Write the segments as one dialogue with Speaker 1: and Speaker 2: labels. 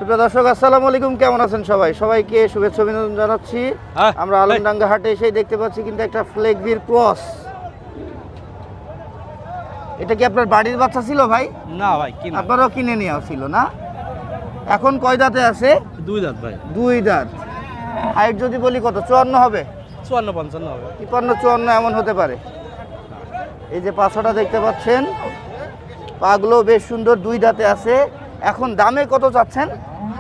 Speaker 1: সুপ্রিয় দর্শক আসসালামু আলাইকুম, কেমন আছেন সবাই? সবাইকে শুভেচ্ছা অভিনন্দন জানাচ্ছি। আমরা আলমডাঙ্গা হাটে এসেই দেখতে পাচ্ছি কিন্তু একটা ফ্লেগভির ক্রস। এটা কি আপনার বাড়ির বাচ্চা ছিল ভাই?
Speaker 2: না ভাই, কিনা।
Speaker 1: আপনারাও কিনে নিয়ে ছিল না? এখন কয় দাঁতে আছে?
Speaker 2: 2 দাঁত ভাই।
Speaker 1: 2 দাঁত। হাইট যদি বলি কত? 54 হবে?
Speaker 2: 54-55 হবে।
Speaker 1: 53-54 এমন হতে পারে। এই যে পাছাটা দেখতে পাচ্ছেন, পাগুলো বেশ সুন্দর, 2 দাঁতে আছে। এখন দামে কত চাচ্ছেন?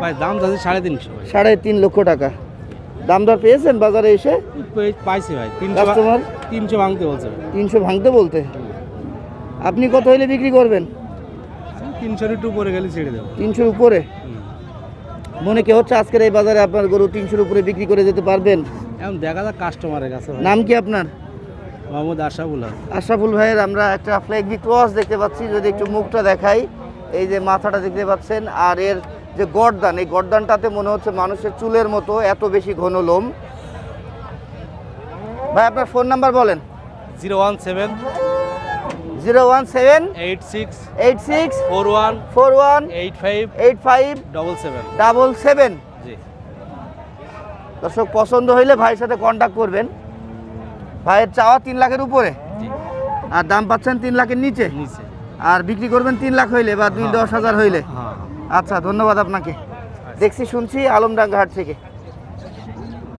Speaker 2: ভাই দাম যাচ্ছে 350 ভাই।
Speaker 1: 3.5 লক্ষ টাকা। দাম দর পেয়েছেন বাজারে এসে?
Speaker 2: পাইছি ভাই। 300
Speaker 1: কাস্টমার
Speaker 2: 300 ভাঙতে বলছে ভাই।
Speaker 1: 300 ভাঙতে বলতে। আপনি কত হইলে বিক্রি করবেন?
Speaker 2: 300 একটু উপরে গেলে ছেড়ে দেব।
Speaker 1: 300 উপরে মনে কি হচ্ছে আজকের এই বাজারে আপনার গরু 300 উপরে বিক্রি করে যেতে পারবেন?
Speaker 2: এখন দেখা যাক কাস্টমারের কাছে ভাই।
Speaker 1: নাম কি আপনার?
Speaker 2: মোহাম্মদ আশরাফুল।
Speaker 1: আশরাফুল ভাইয়ের আমরা একটা ফ্ল্যাগবি ক্রস দেখতে পাচ্ছি, যদি একটু মুখটা দেখাই। এই যে মাথাটা দেখতে পাচ্ছেন, আর এর যে গর্দান, এই গর্দানটাতে মনে হচ্ছে মানুষের চুলের মতো, এত বেশি ঘন লোম। ভাই আপনার ফোন নাম্বার বলেন।
Speaker 2: 017
Speaker 1: 017
Speaker 2: 86
Speaker 1: 86
Speaker 2: 41
Speaker 1: 41
Speaker 2: 85
Speaker 1: 85
Speaker 2: 77
Speaker 1: 77।
Speaker 2: জি।
Speaker 1: দর্শক পছন্দ হইলে ভাইয়ের সাথে কন্ট্যাক্ট করবেন। ভাইয়ের চাওয়া 3 লাখের উপরে,
Speaker 2: জি।
Speaker 1: আর দাম পাচ্ছেন 3 লাখের নিচে,
Speaker 2: নিচে।
Speaker 1: আর বিক্রি করবেন 3 লাখ হইলে বা 2-10 হাজার হইলে।
Speaker 2: হ্যাঁ।
Speaker 1: আচ্ছা, ধন্যবাদ আপনাকে। দেখছি শুনছি আলমডাঙ্গা হাট থেকে।